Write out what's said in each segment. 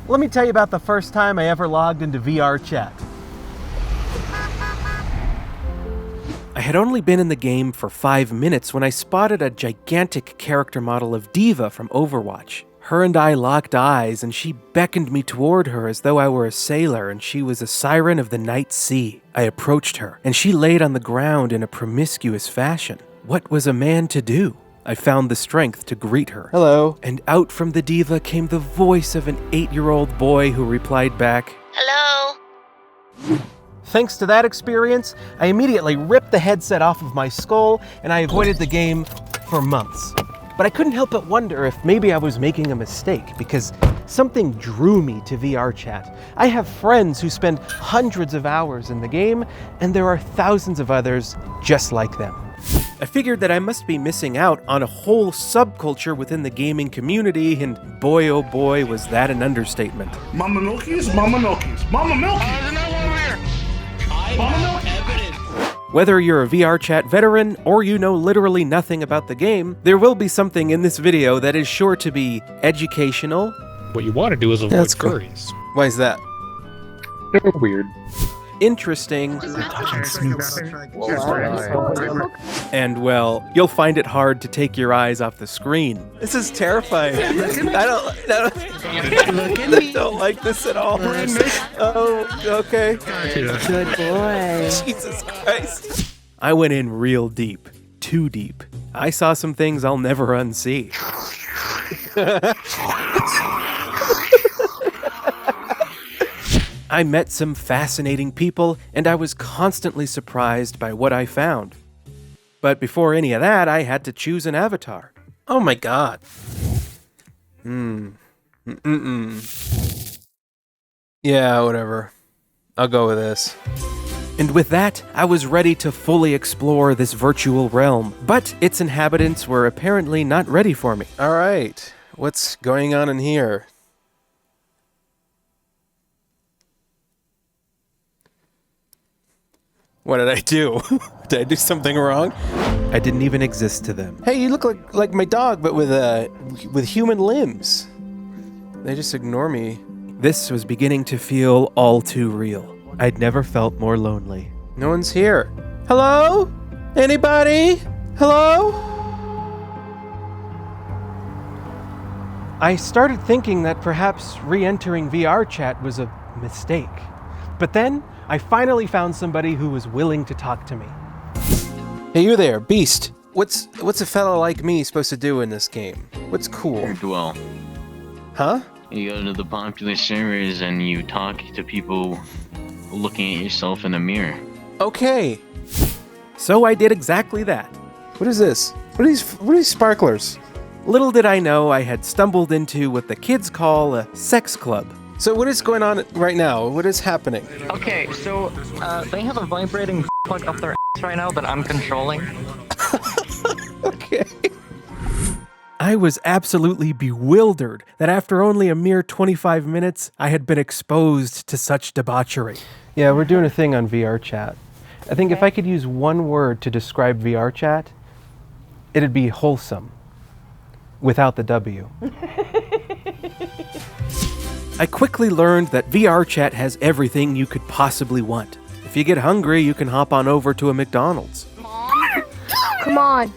Let me tell you about the first time I ever logged into VRChat. I had only been in the game for 5 minutes when I spotted a gigantic character model of Diva from Overwatch. Her and I locked eyes, and she beckoned me toward her as though I were a sailor and she was a siren of the night sea. I approached her, and she laid on the ground in a promiscuous fashion. What was a man to do? I found the strength to greet her. Hello. And out from the Diva came the voice of an 8-year-old boy who replied back, Hello. Thanks to that experience, I immediately ripped the headset off of my skull and I avoided the game for months. But I couldn't help but wonder if maybe I was making a mistake because something drew me to VRChat. I have friends who spend hundreds of hours in the game, and there are thousands of others just like them. I figured that I must be missing out on a whole subculture within the gaming community, and boy oh boy was that an understatement. Mama Milkies, Mama Milkies, Mama Milkies! There's another one over here! I have evidence. Whether you're a VRChat veteran or you know literally nothing about the game, there will be something in this video that is sure to be educational. What you want to do is avoid furries. Why is that? They're weird. Interesting, and well, you'll find it hard to take your eyes off the screen. This is terrifying. I don't like this at all. Oh, okay. Good boy. Jesus Christ. I went in real deep, too deep. I saw some things I'll never unsee. I met some fascinating people, and I was constantly surprised by what I found. But before any of that, I had to choose an avatar. Oh my god. Yeah, whatever. I'll go with this. And with that, I was ready to fully explore this virtual realm, but its inhabitants were apparently not ready for me. Alright, what's going on in here? What did I do? Did I do something wrong? I didn't even exist to them. Hey, you look like my dog, but with human limbs. They just ignore me. This was beginning to feel all too real. I'd never felt more lonely. No one's here. Hello? Anybody? Hello? I started thinking that perhaps re-entering VRChat was a mistake. But then, I finally found somebody who was willing to talk to me. Hey, you there, Beast. What's a fella like me supposed to do in this game? What's cool? Well, Huh? you go to the popular servers and you talk to people looking at yourself in the mirror. Okay. So I did exactly that. What is this? What are these sparklers? Little did I know I had stumbled into what the kids call a sex club. So what is going on right now? What is happening? Okay, so they have a vibrating plug up their ass right now that I'm controlling. Okay. I was absolutely bewildered that after only a mere 25 minutes, I had been exposed to such debauchery. Yeah, we're doing a thing on VRChat. I think if I could use one word to describe VRChat, it'd be wholesome. Without the W. I quickly learned that VRChat has everything you could possibly want. If you get hungry, you can hop on over to a McDonald's. Come on.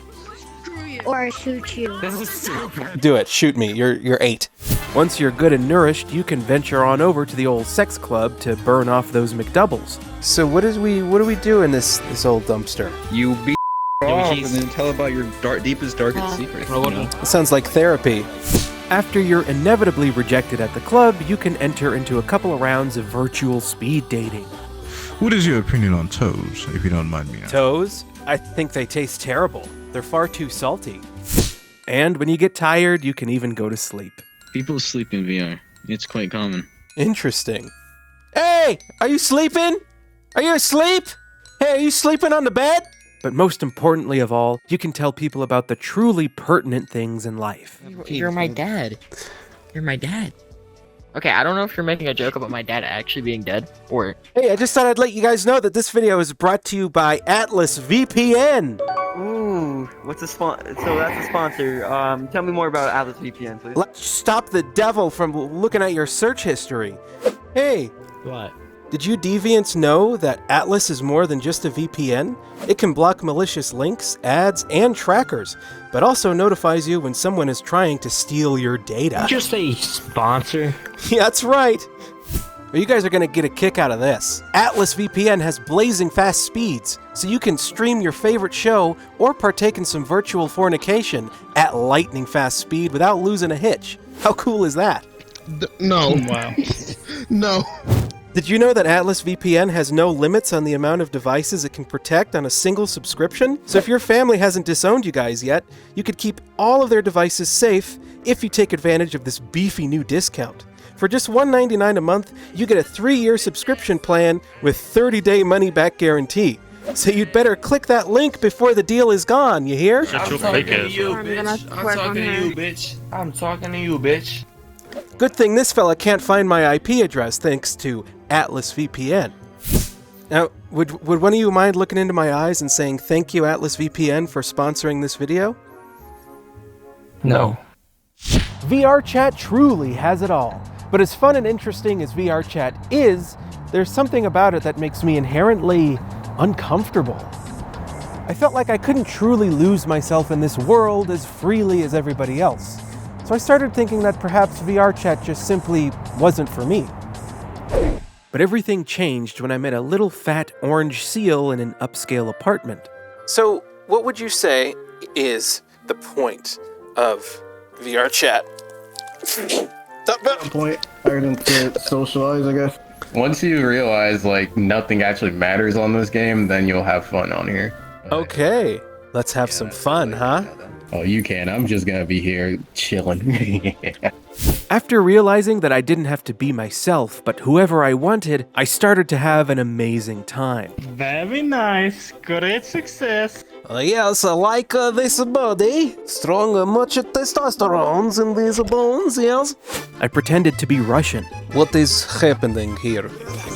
Or I shoot you. This is stupid. Do it, shoot me, you're 8. Once you're good and nourished, you can venture on over to the old sex club to burn off those McDoubles. So what do we do in this old dumpster? You beat off and jeez. then tell about your deepest, darkest secrets. You know? It sounds like therapy. After you're inevitably rejected at the club, you can enter into a couple of rounds of virtual speed dating. What is your opinion on toes, if you don't mind me asking? Toes? I think they taste terrible. They're far too salty. And when you get tired, you can even go to sleep. People sleep in VR. It's quite common. Interesting. Hey! Are you sleeping? Are you asleep? Hey, are you sleeping on the bed? But most importantly of all, you can tell people about the truly pertinent things in life. You're my dad. You're my dad. Okay, I don't know if you're making a joke about my dad actually being dead, or... Hey, I just thought I'd let you guys know that this video is brought to you by Atlas VPN. Ooh, what's a so that's a sponsor. Tell me more about Atlas VPN, please. Let's stop the devil from looking at your search history. Hey, What? did you deviants know that Atlas is more than just a VPN? It can block malicious links, ads, and trackers, but also notifies you when someone is trying to steal your data. Just a sponsor. Yeah, that's right. Well, you guys are gonna get a kick out of this. Atlas VPN has blazing fast speeds, so you can stream your favorite show or partake in some virtual fornication at lightning fast speed without losing a hitch. How cool is that? No. Wow. No. Did you know that Atlas VPN has no limits on the amount of devices it can protect on a single subscription? So if your family hasn't disowned you guys yet, you could keep all of their devices safe if you take advantage of this beefy new discount. For just $1.99 a month, you get a 3-year subscription plan with 30-day money-back guarantee. So you'd better click that link before the deal is gone, you hear? Shut your fake ass up. I'm talking to you, bitch. Good thing this fella can't find my IP address thanks to Atlas VPN. Now, would one of you mind looking into my eyes and saying thank you, Atlas VPN, for sponsoring this video? No. VRChat truly has it all. But as fun and interesting as VRChat is, there's something about it that makes me inherently uncomfortable. I felt like I couldn't truly lose myself in this world as freely as everybody else. So I started thinking that perhaps VRChat just simply wasn't for me. But everything changed when I met a little fat orange seal in an upscale apartment. So, what would you say is the point of VRChat? Point. I didn't socialize, I guess. Once you realize like nothing actually matters on this game, then you'll have fun on here. Okay, let's have some fun, huh? Oh, you can. I'm just gonna be here chilling. After realizing that I didn't have to be myself, but whoever I wanted, I started to have an amazing time. Very nice. Great success. Yes, I like this body. Strong, much testosterone in these bones, yes? I pretended to be Russian. What is happening here?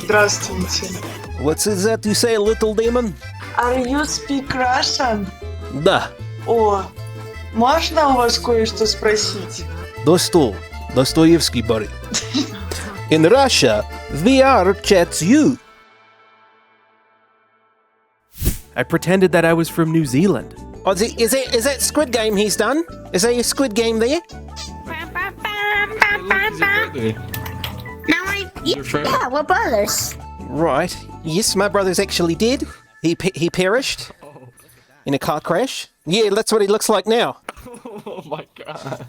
Здравствуйте. What is that you say, little demon? Are you speak Russian? Да. О, можно у вас кое-что спросить? Dostoevsky, buddy. In Russia, VR chats you. I pretended that I was from New Zealand. Oh, is it Squid Game he's done? Is there a Squid Game there? Yeah, we're brothers. Right. Yes, my brother's actually dead. He perished in a car crash. Yeah, that's what he looks like now. Oh my god.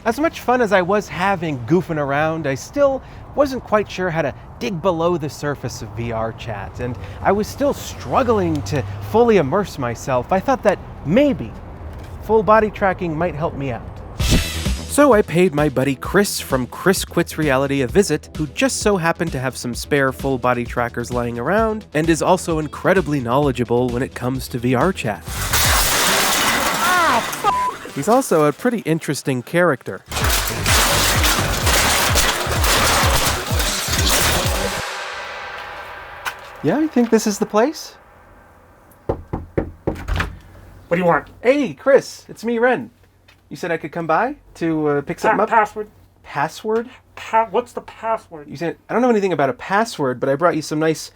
As much fun as I was having goofing around, I still wasn't quite sure how to dig below the surface of VRChat, and I was still struggling to fully immerse myself. I thought that maybe full body tracking might help me out. So I paid my buddy Chris from Chris Quits Reality a visit, who just so happened to have some spare full body trackers lying around, and is also incredibly knowledgeable when it comes to VRChat. He's also a pretty interesting character. Yeah, I think this is the place. What do you want? Hey, Chris, it's me, Ren. You said I could come by to pick something up? Password. Password? What's the password? You said, I don't know anything about a password, but I brought you some nice,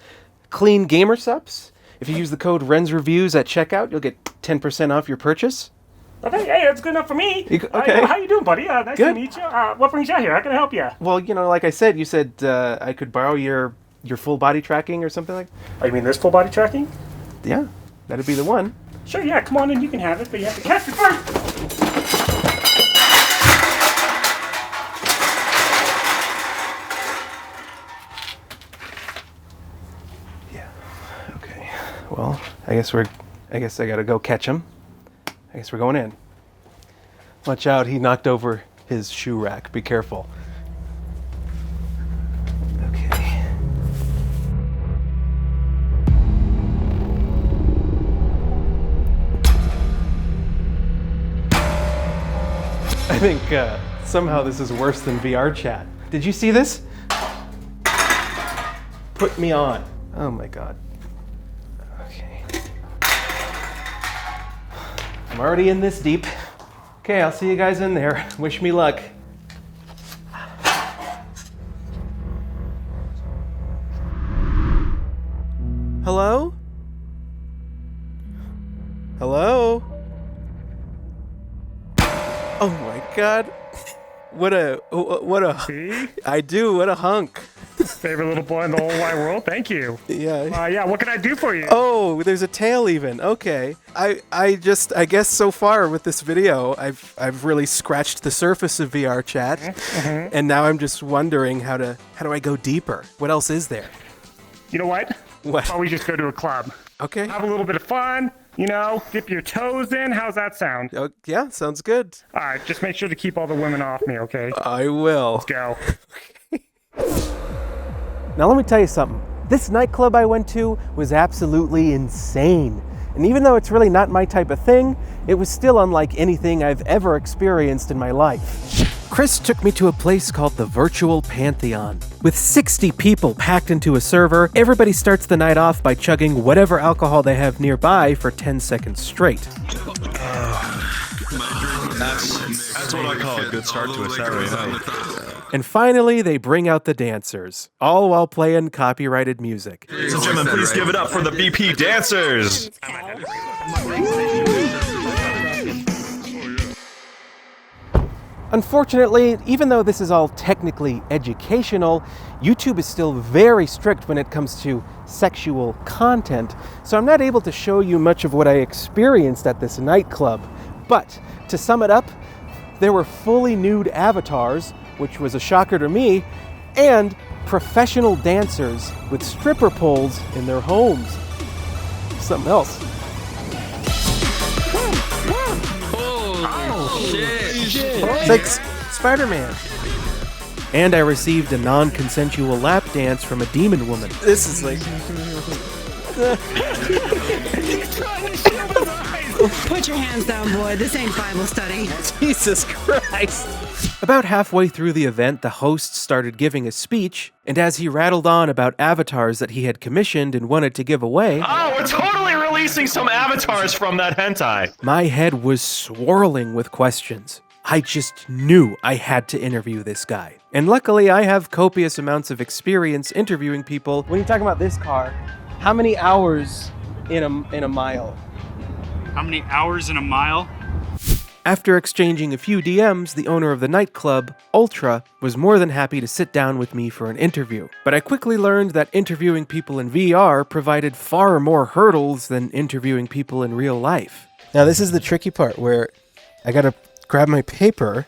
clean gamer subs. If you use the code RENSReviews at checkout, you'll get 10% off your purchase. Okay, hey, that's good enough for me. Okay. How you doing, buddy? Nice Good. to meet you. What brings you out here? How can I help you? Well, you know, like I said, you said I could borrow your full body tracking or something like that. Oh, you mean this full body tracking? Yeah, that'd be the one. Sure, yeah, come on in, you can have it, but you have to catch it first. Yeah. Okay. Well, I guess I gotta go catch him. I guess we're going in. Watch out, he knocked over his shoe rack. Be careful. Okay. I think Somehow this is worse than VRChat. Did you see this? Put me on. Oh my god. Okay. I'm already in this deep. Okay, I'll see you guys in there. Wish me luck. Hello? Hello? Oh my god. What a See? I do, what a hunk. Favorite little boy in the whole wide world. Thank you. Yeah. Yeah, what can I do for you? Oh, there's a tail even. Okay. I guess so far with this video, I've really scratched the surface of VRChat. And now I'm just wondering how do I go deeper? What else is there? You know what? What? Why don't we just go to a club? Okay. Have a little bit of fun, you know, dip your toes in. How's that sound? Oh, yeah, sounds good. All right, just make sure to keep all the women off me, okay? I will. Let's go. Now let me tell you something. This nightclub I went to was absolutely insane. And even though it's really not my type of thing, it was still unlike anything I've ever experienced in my life. Chris took me to a place called the Virtual Pantheon. With 60 people packed into a server, everybody starts the night off by chugging whatever alcohol they have nearby for 10 seconds straight. That's what I call a good start to a Saturday night. And finally, they bring out the dancers, all while playing copyrighted music. Ladies and gentlemen, please give it up for the BP dancers! Unfortunately, even though this is all technically educational, YouTube is still very strict when it comes to sexual content, so I'm not able to show you much of what I experienced at this nightclub. But to sum it up, there were fully nude avatars, which was a shocker to me, and professional dancers with stripper poles in their homes. Something else. It's like Spider-Man. And I received a non-consensual lap dance from a demon woman. This is like... Put your hands down, boy. This ain't Bible study. Jesus Christ. About halfway through the event, the host started giving a speech, and as he rattled on about avatars that he had commissioned and wanted to give away... Oh, we're totally releasing some avatars from that hentai! My head was swirling with questions. I just knew I had to interview this guy. And luckily, I have copious amounts of experience interviewing people. When you're talking about this car, how many hours in a mile? How many hours in a mile? After exchanging a few DMs, the owner of the nightclub, Altra, was more than happy to sit down with me for an interview. But I quickly learned that interviewing people in VR provided far more hurdles than interviewing people in real life. Now this is the tricky part where I gotta grab my paper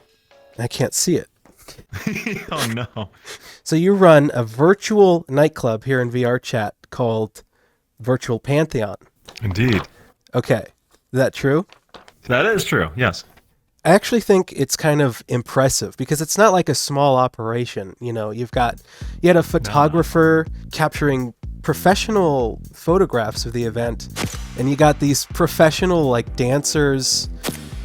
and I can't see it. Oh no. So you run a virtual nightclub here in VRChat called Virtual Pantheon. Indeed. Okay, is that true? That is true, yes. I actually think it's kind of impressive because it's not like a small operation. You know, you had a photographer capturing professional photographs of the event, and you got these professional like dancers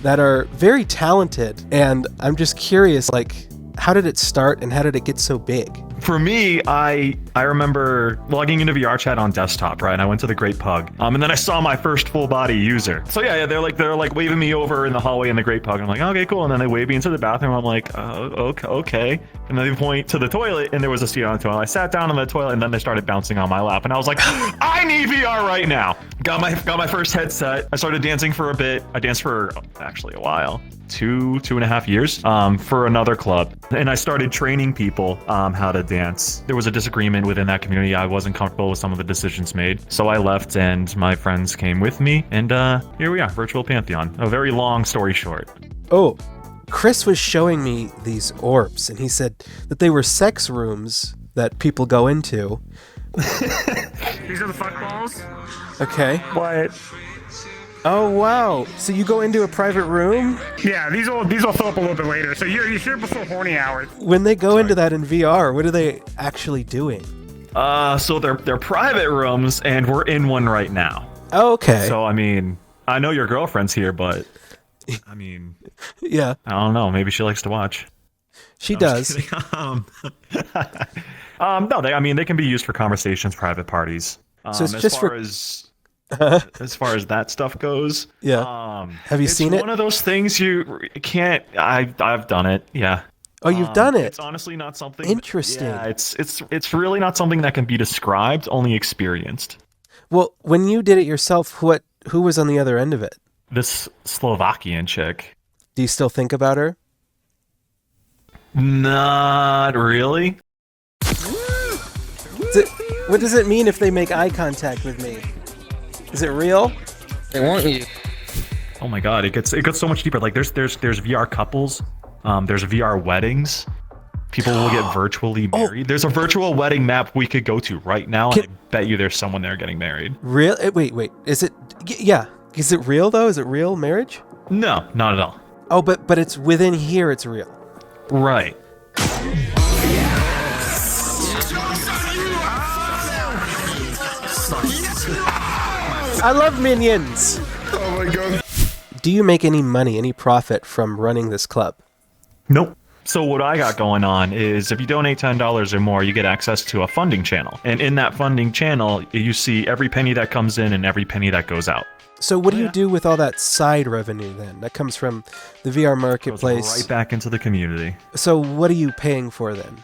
that are very talented. And I'm just curious, like, how did it start and how did it get so big? For me, I remember logging into VRChat on desktop, right? And I went to the Great Pug, and then I saw my first full body user. So yeah, they're like waving me over in the hallway in the Great Pug. I'm like, okay, cool. And then they wave me into the bathroom. I'm like, okay. And then they point to the toilet, and there was a seat on the toilet. I sat down on the toilet, and then they started bouncing on my lap, and I was like, I need VR right now. Got my first headset. I started dancing for a bit. I danced for actually a while. 2.5 years for another club, and I started training people how to dance. There was a disagreement within that community. I wasn't comfortable with some of the decisions made, so I left and my friends came with me, and here we are, Virtual Pantheon. A very long story short. Oh, Chris was showing me these orbs, and he said that they were sex rooms that people go into. These are the fuck balls? Okay. What? Oh wow! So you go into a private room? Yeah, these will fill up a little bit later. So you're here before horny hours. When they go into that in VR, what are they actually doing? So they're private rooms, and we're in one right now. Oh, okay. So I mean, I know your girlfriend's here, but I mean, yeah. I don't know. Maybe she likes to watch. She No, I'm just does. kidding. No, they can be used for conversations, private parties. So it's just for as far as that stuff goes. Yeah. Have you seen it? It's one of those things you can't. I've done it. Yeah. Oh, you've done it. It's honestly not something. Interesting. Yeah, it's really not something that can be described, only experienced. Well, when you did it yourself, who was on the other end of it? This Slovakian chick. Do you still think about her? Not really. What does it mean if they make eye contact with me? Is it real? They want you. Oh my god, it gets so much deeper. Like there's VR couples, there's VR weddings. People will get virtually married. There's a virtual wedding map we could go to right now, and I bet you there's someone there getting married. Real? Wait. Is it? Yeah. Is it real though? Is it real marriage? No, not at all. Oh, but it's within here. It's real. Right. I love minions. Oh my god. Do you make any money, any profit from running this club? Nope. So what I got going on is if you donate $10 or more, you get access to a funding channel. And in that funding channel, you see every penny that comes in and every penny that goes out. So what do you do with all that side revenue then? That comes from the VR marketplace. Goes right back into the community. So what are you paying for then?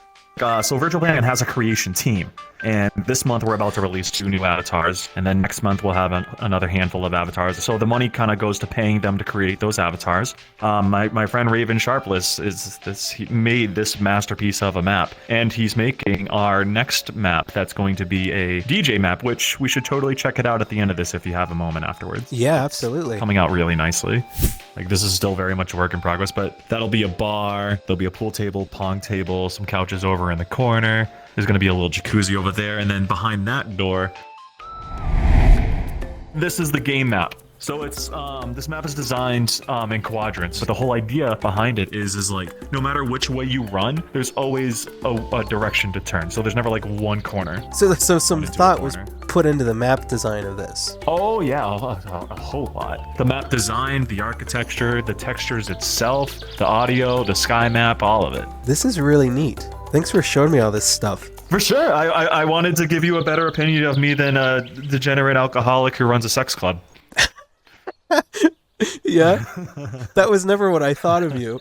So Virtual Planet has a creation team, and this month we're about to release 2 new avatars, and then next month we'll have another handful of avatars. So the money kind of goes to paying them to create those avatars. My friend Raven Sharpless he made this masterpiece of a map, and he's making our next map that's going to be a DJ map, which we should totally check it out at the end of this if you have a moment afterwards. Yeah, absolutely. Coming out really nicely. Like this is still very much a work in progress, but that'll be a bar, there'll be a pool table, pong table, some couches over in the corner. There's going to be a little jacuzzi over there, and then behind that door, this is the game map. So it's this map is designed in quadrants, but the whole idea behind it is like no matter which way you run, there's always a direction to turn. So there's never like one corner. So some thought was put into the map design of this. Oh yeah, a whole lot. The map design, the architecture, the textures itself, the audio, the sky map, all of it. This is really neat. Thanks for showing me all this stuff. For sure. I wanted to give you a better opinion of me than a degenerate alcoholic who runs a sex club. Yeah, that was never what I thought of you.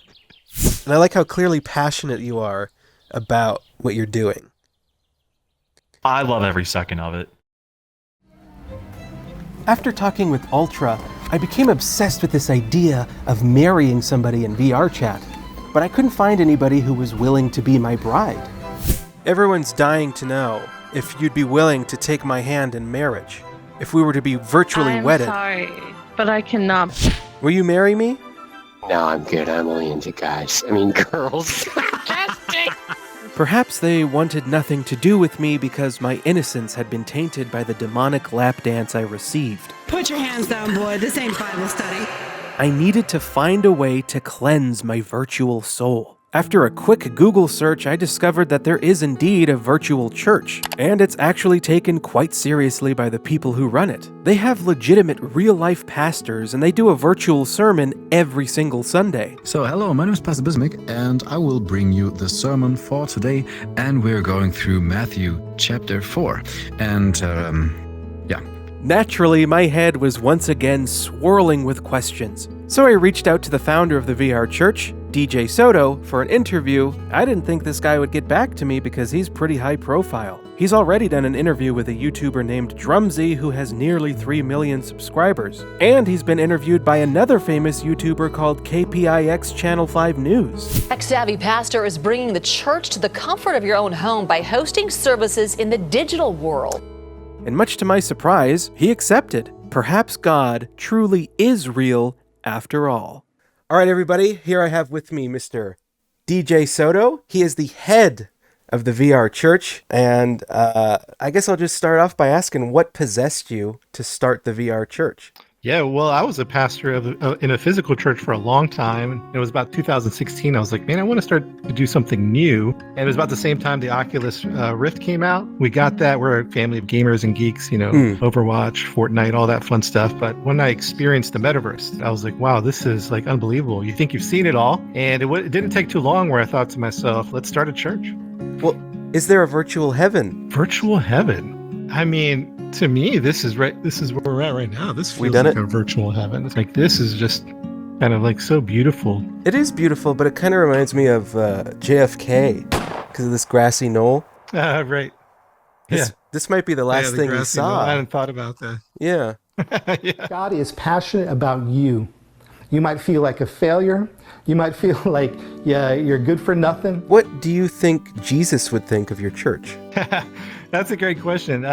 And I like how clearly passionate you are about what you're doing. I love every second of it. After talking with Altra, I became obsessed with this idea of marrying somebody in VRChat, but I couldn't find anybody who was willing to be my bride. Everyone's dying to know if you'd be willing to take my hand in marriage, if we were to be virtually wedded. I'm sorry, but I cannot. Will you marry me? No, I'm good. I'm only into guys. I mean, girls. Perhaps they wanted nothing to do with me because my innocence had been tainted by the demonic lap dance I received. Put your hands down, boy. This ain't Bible study. I needed to find a way to cleanse my virtual soul. After a quick Google search, I discovered that there is indeed a virtual church, and it's actually taken quite seriously by the people who run it. They have legitimate real-life pastors, and they do a virtual sermon every single Sunday. So hello, my name is Pastor Bismick, and I will bring you the sermon for today, and we're going through Matthew chapter 4. And, yeah. Naturally, my head was once again swirling with questions. So I reached out to the founder of the VR Church, DJ Soto, for an interview. I didn't think this guy would get back to me because he's pretty high profile. He's already done an interview with a YouTuber named Drumsy who has nearly 3 million subscribers. And he's been interviewed by another famous YouTuber called KPIX Channel 5 News. Tech-savvy pastor is bringing the church to the comfort of your own home by hosting services in the digital world. And much to my surprise, he accepted. Perhaps God truly is real after all. All right, everybody, here I have with me Mr. DJ Soto. He is the head of the VR Church, and I guess I'll just start off by asking what possessed you to start the VR Church? Yeah, well, I was a pastor in a physical church for a long time. It was about 2016. I was like, man, I want to start to do something new. And it was about the same time the Oculus Rift came out. We got that. We're a family of gamers and geeks, Overwatch, Fortnite, all that fun stuff. But when I experienced the metaverse, I was like, wow, this is like unbelievable. You think you've seen it all. And it didn't take too long where I thought to myself, let's start a church. Well, is there a virtual heaven? Virtual heaven? I mean, to me, this is where we're at right now. This feels like a virtual heaven. It's like, this is just kind of like so beautiful. It is beautiful, but it kind of reminds me of JFK because of this grassy knoll. Right. This might be the last thing we saw. I hadn't thought about that. Yeah. God is passionate about you. You might feel like a failure. You might feel like you're good for nothing. What do you think Jesus would think of your church? That's a great question.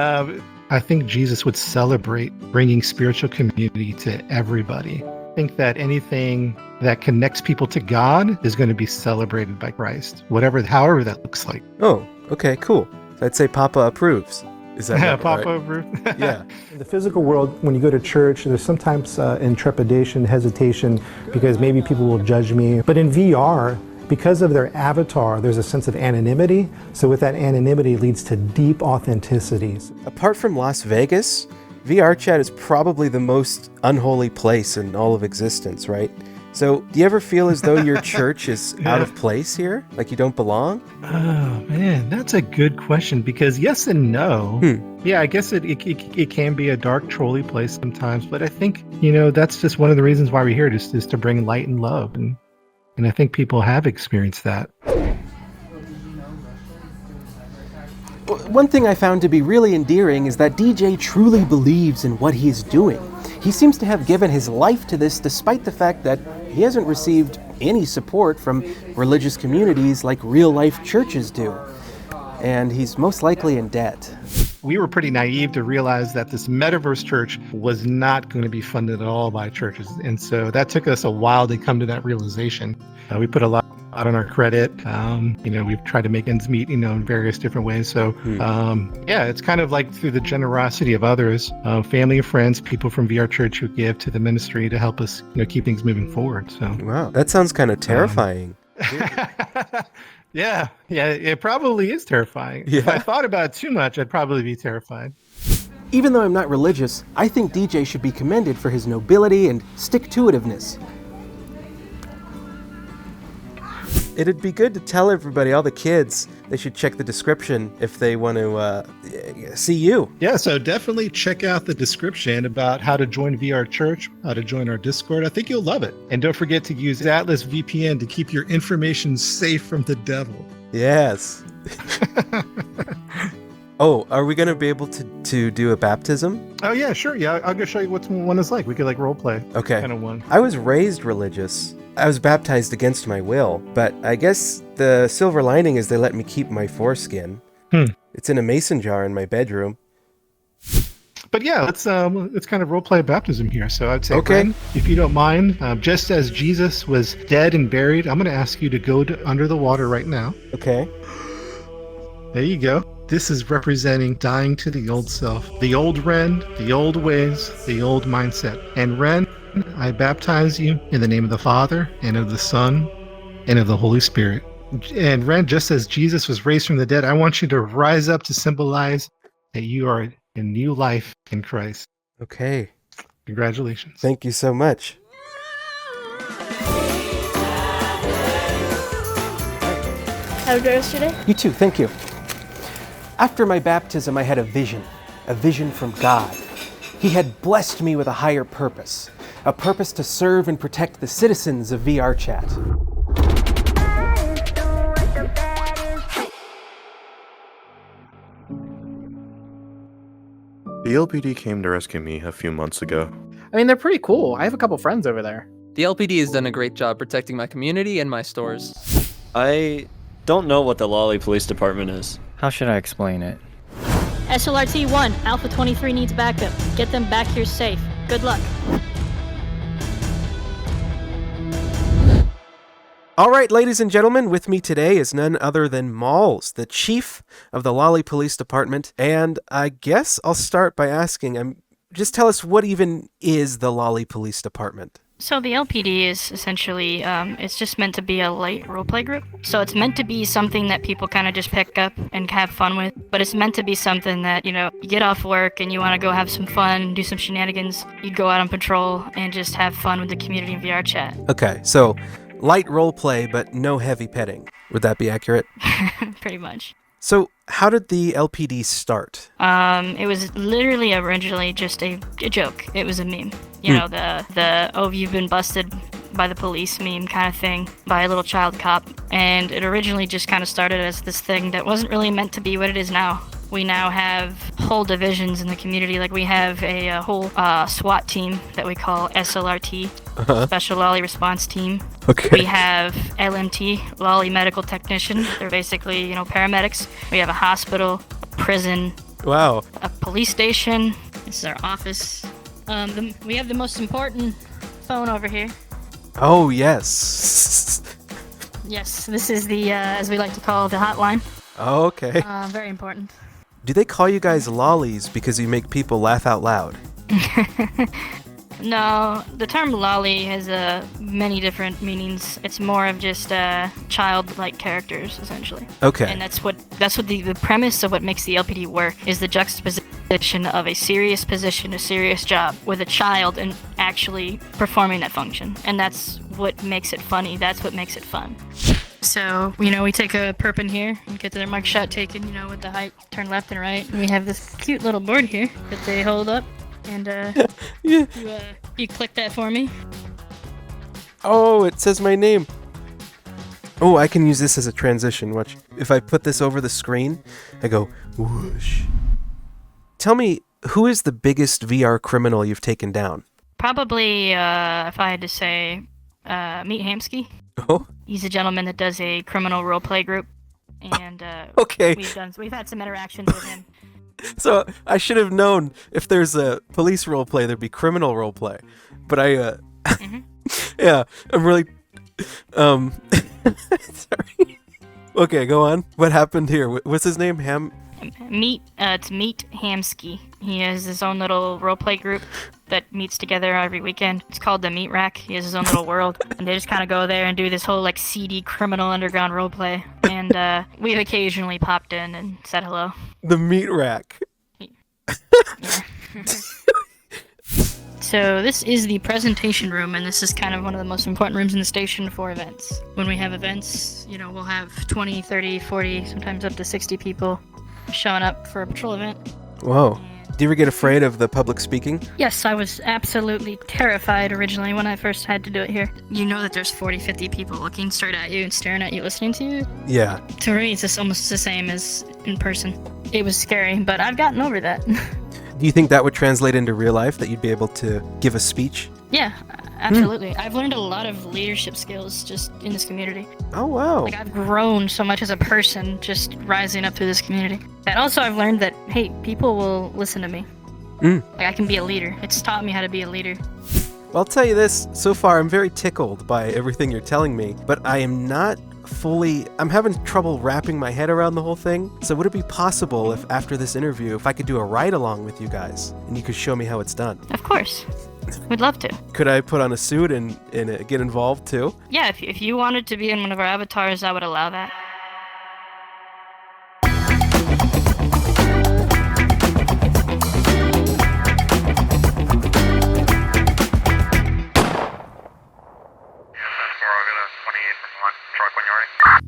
I think Jesus would celebrate bringing spiritual community to everybody. I think that anything that connects people to God is going to be celebrated by Christ, however that looks like. Oh, okay, cool. So I'd say Papa approves. Is that Papa right? approves? Yeah. In the physical world, when you go to church, there's sometimes intrepidation, hesitation, because maybe people will judge me. But in VR, because of their avatar, there's a sense of anonymity. So with that anonymity leads to deep authenticity. Apart from Las Vegas, VRChat is probably the most unholy place in all of existence, right? So do you ever feel as though your church is out of place here? Like you don't belong? Oh, man, that's a good question because yes and no. Yeah, I guess it can be a dark, trolly place sometimes. But I think, that's just one of the reasons why we're here, is to bring light and love. And I think people have experienced that. One thing I found to be really endearing is that DJ truly believes in what he's doing. He seems to have given his life to this despite the fact that he hasn't received any support from religious communities like real-life churches do. And he's most likely in debt. We were pretty naive to realize that this metaverse church was not going to be funded at all by churches. And so that took us a while to come to that realization. We put a lot on our credit. We've tried to make ends meet, in various different ways. So, it's kind of like through the generosity of others, family and friends, people from VRChat who give to the ministry to help us, keep things moving forward. So, wow, that sounds kind of terrifying. Yeah, it probably is terrifying. Yeah. If I thought about it too much, I'd probably be terrified. Even though I'm not religious, I think DJ should be commended for his nobility and stick-to-itiveness. It'd be good to tell everybody, all the kids, they should check the description if they want to see you. Yeah, so definitely check out the description about how to join VR Church, how to join our Discord. I think you'll love it. And don't forget to use Atlas VPN to keep your information safe from the devil. Yes. Oh, are we going to be able to do a baptism? Oh, yeah, sure. Yeah, I'll go show you what one is like. We could role play. Okay. Kind of one. I was raised religious. I was baptized against my will, but I guess the silver lining is they let me keep my foreskin. It's in a mason jar in my bedroom. But yeah, let's kind of role play baptism here. So I'd say, okay, Ren, if you don't mind, just as Jesus was dead and buried, I'm going to ask you to go under the water right now. Okay. There you go. This is representing dying to the old self, the old Ren, the old ways, the old mindset. And Ren, I baptize you in the name of the Father, and of the Son, and of the Holy Spirit. And Ren, just as Jesus was raised from the dead, I want you to rise up to symbolize that you are in new life in Christ. Okay. Congratulations. Thank you so much. Have a good rest of your day. You too, thank you. After my baptism, I had a vision from God. He had blessed me with a higher purpose, a purpose to serve and protect the citizens of VRChat. The LPD came to rescue me a few months ago. I mean, they're pretty cool. I have a couple friends over there. The LPD has done a great job protecting my community and my stores. I don't know what the Lolly Police Department is. How should I explain it? SLRT-1, Alpha 23 needs backup. Get them back here safe. Good luck. All right, ladies and gentlemen, with me today is none other than Molls, the chief of the Lolly Police Department. And I guess I'll start by asking, just tell us what even is the Lolly Police Department? So the LPD is essentially, it's just meant to be a light roleplay group. So it's meant to be something that people kind of just pick up and have fun with. But it's meant to be something that, you get off work and you want to go have some fun, do some shenanigans. You'd go out on patrol and just have fun with the community in VRChat. Okay, so light roleplay, but no heavy petting. Would that be accurate? Pretty much. So how did the LPD start? It was literally originally just a joke. It was a meme. The oh, you've been busted by the police meme kind of thing by a little child cop. And it originally just kind of started as this thing that wasn't really meant to be what it is now. We now have whole divisions in the community. Like we have a whole SWAT team that we call SLRT, Special Lolly Response Team. Okay. We have LMT, Lolly Medical Technician. They're basically, paramedics. We have a hospital, a prison, Wow. a police station. This is our office. We have the most important phone over here. Oh, yes. Yes, this is the, as we like to call the hotline. Okay. Very important. Do they call you guys lollies because you make people laugh out loud? No, the term lolly has many different meanings. It's more of just childlike characters, essentially. Okay. And that's what the premise of what makes the LPD work is the juxtaposition of a serious position, a serious job, with a child and actually performing that function. And that's what makes it funny. That's what makes it fun. So, we take a perp in here and get their mugshot taken, with the height, turn left and right. And we have this cute little board here that they hold up. And, Yeah. you click that for me. Oh, it says my name. Oh, I can use this as a transition. Watch. If I put this over the screen, I go whoosh. Tell me, who is the biggest VR criminal you've taken down? Probably, if I had to say, Meet Hamsky. Oh? He's a gentleman that does a criminal roleplay group. And, Okay. we've had some interactions with him. So I should have known if there's a police roleplay, there'd be criminal roleplay. But yeah, I'm really, sorry. Okay, go on. What happened here? What's his name? It's Meet Hamsky. He has his own little roleplay group that meets together every weekend. It's called the Meat Rack. He has his own little world, and they just kind of go there and do this whole seedy criminal underground roleplay. And we've occasionally popped in and said hello. The Meat Rack. So this is the presentation room, and this is kind of one of the most important rooms in the station for events. When we have events, we'll have 20, 30, 40, sometimes up to 60 people showing up for a patrol event. Whoa. Do you ever get afraid of the public speaking? Yes, I was absolutely terrified originally when I first had to do it here. You know that there's 40, 50 people looking straight at you and staring at you, listening to you. Yeah. To me, it's just almost the same as in person. It was scary, but I've gotten over that. Do you think that would translate into real life, that you'd be able to give a speech? Yeah, absolutely. I've learned a lot of leadership skills just in this community. Oh, wow. I've grown so much as a person just rising up through this community. And also I've learned that, hey, people will listen to me. I can be a leader. It's taught me how to be a leader. Well, I'll tell you this, so far I'm very tickled by everything you're telling me, but I am not I'm having trouble wrapping my head around the whole thing. So would it be possible if after this interview, if I could do a ride-along with you guys, and you could show me how it's done? Of course. We'd love to. Could I put on a suit and get involved too? Yeah, if you wanted to be in one of our avatars, I would allow that.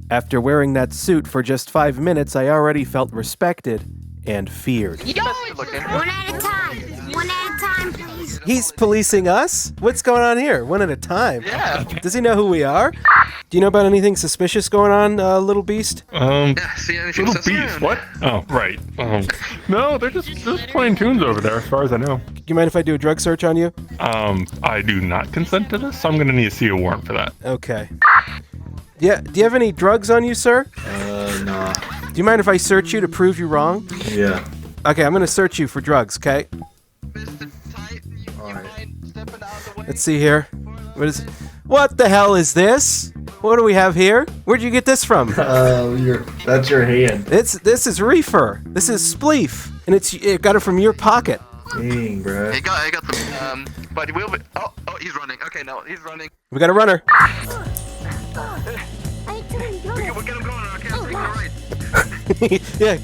After wearing that suit for just 5 minutes, I already felt respected and feared. Yo, one at a time. One at a time, please. He's policing us? What's going on here? One at a time? Yeah. Does he know who we are? Do you know about anything suspicious going on, little beast? Little beast, what? Oh, right. No, they're just playing tunes over there, as far as I know. Do you mind if I do a drug search on you? I do not consent to this, so I'm gonna need to see a warrant for that. Okay. Yeah, do you have any drugs on you, sir? Nah. Do you mind if I search you to prove you wrong? Yeah. Okay, I'm gonna search you for drugs, okay? Alright. Let's see here. What the hell is this? What do we have here? Where'd you get this from? That's your hand. This is reefer. This is spleef, and it got it from your pocket. Dang, bro. I got them. But we'll be. Oh, he's running. Okay, no, he's running. We got a runner. We'll get him going. Okay, I'm taking the right. Yeah,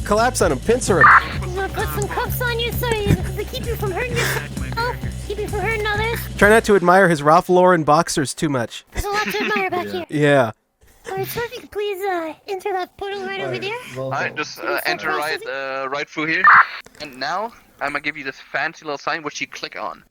collapse on him, pincer him. I'm gonna put some cuffs on you so they keep you from hurting yourself. Keep you from hurting others. Try not to admire his Ralph Lauren boxers too much. There's a lot to admire back here. Yeah. Alright, so if you could please enter that portal right over there. Alright, just enter right through here. And now, I'm gonna give you this fancy little sign which you click on.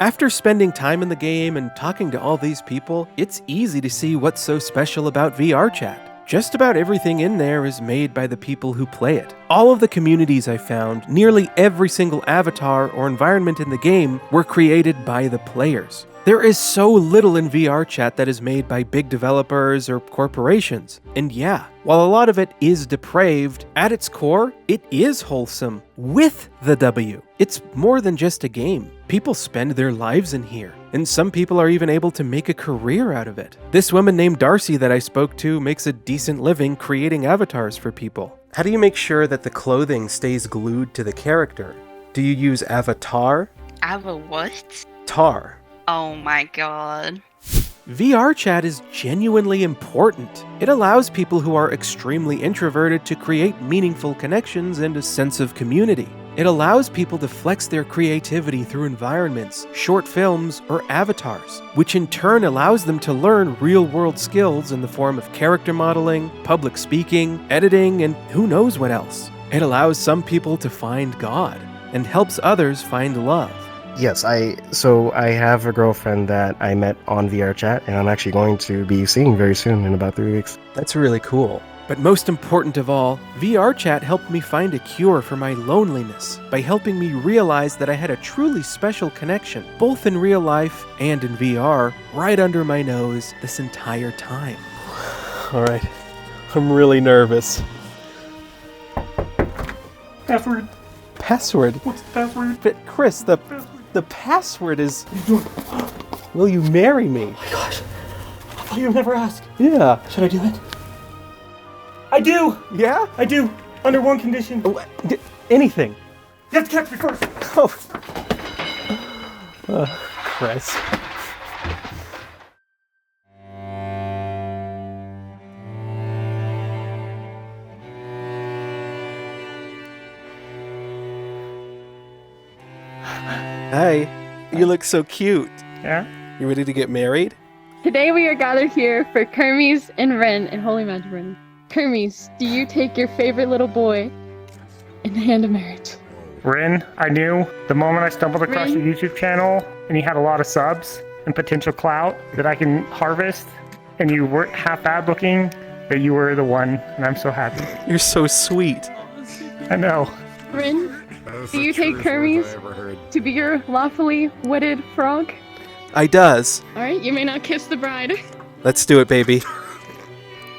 After spending time in the game and talking to all these people, it's easy to see what's so special about VRChat. Just about everything in there is made by the people who play it. All of the communities I found, nearly every single avatar or environment in the game, were created by the players. There is so little in VRChat that is made by big developers or corporations. And yeah, while a lot of it is depraved, at its core, it is wholesome, with the W. It's more than just a game. People spend their lives in here, and some people are even able to make a career out of it. This woman named Darcy that I spoke to makes a decent living creating avatars for people. How do you make sure that the clothing stays glued to the character? Do you use avatar? Ava what? Tar. Oh my god. VRChat is genuinely important. It allows people who are extremely introverted to create meaningful connections and a sense of community. It allows people to flex their creativity through environments, short films, or avatars, which in turn allows them to learn real-world skills in the form of character modeling, public speaking, editing, and who knows what else. It allows some people to find God, and helps others find love. Yes, I have a girlfriend that I met on VRChat, and I'm actually going to be seeing very soon in about 3 weeks. That's really cool. But most important of all, VRChat helped me find a cure for my loneliness by helping me realize that I had a truly special connection, both in real life and in VR, right under my nose this entire time. Alright, I'm really nervous. Password. Password? What's the password? But Chris, the password is... Will you marry me? Oh my gosh. I thought you would never ask. Yeah. Should I do it? I do! Yeah? I do. Under one condition. Anything. You have to catch me first. Chris. Hi. You look so cute. Yeah? You ready to get married? Today we are gathered here for Kermes and Ren in holy matrimony. Kermes, do you take your favorite little boy in the hand of marriage? Rin, I knew the moment I stumbled across Rin? your YouTube channel and you had a lot of subs and potential clout that I can harvest, and you weren't half bad looking, that you were the one, and I'm so happy. You're so sweet. I know. Rin, do you take Kermes to be your lawfully wedded frog? I does. Alright, you may now kiss the bride. Let's do it, baby.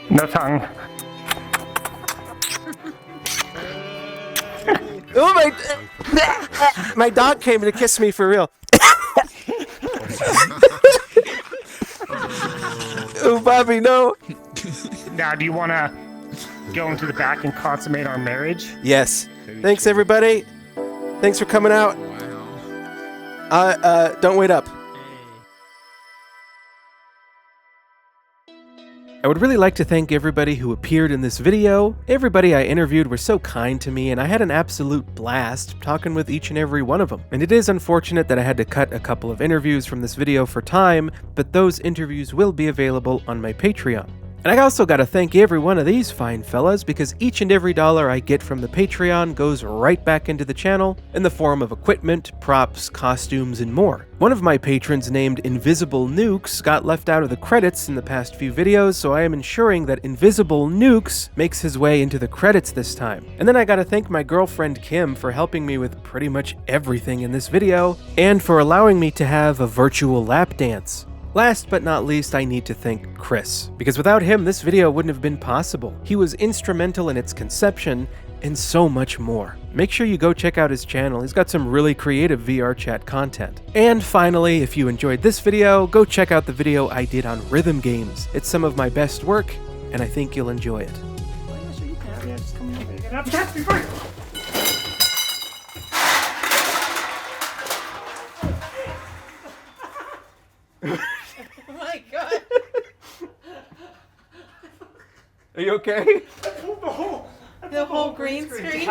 No tongue. Oh, my dog came to kiss me for real. Oh, Bobby, no. Now, do you want to go into the back and consummate our marriage? Yes. Thanks, everybody. Thanks for coming out. Don't wait up. I would really like to thank everybody who appeared in this video. Everybody I interviewed were so kind to me, and I had an absolute blast talking with each and every one of them. And it is unfortunate that I had to cut a couple of interviews from this video for time, but those interviews will be available on my Patreon. And I also gotta thank every one of these fine fellas, because each and every dollar I get from the Patreon goes right back into the channel in the form of equipment, props, costumes, and more. One of my patrons named Invisible Nukes got left out of the credits in the past few videos, so I am ensuring that Invisible Nukes makes his way into the credits this time. And then I gotta thank my girlfriend Kim for helping me with pretty much everything in this video, and for allowing me to have a virtual lap dance. Last but not least, I need to thank Chris, because without him, this video wouldn't have been possible. He was instrumental in its conception, and so much more. Make sure you go check out his channel. He's got some really creative VRChat content. And finally, if you enjoyed this video, go check out the video I did on rhythm games. It's some of my best work, and I think you'll enjoy it. Oh my god! Are you okay? The whole green screen?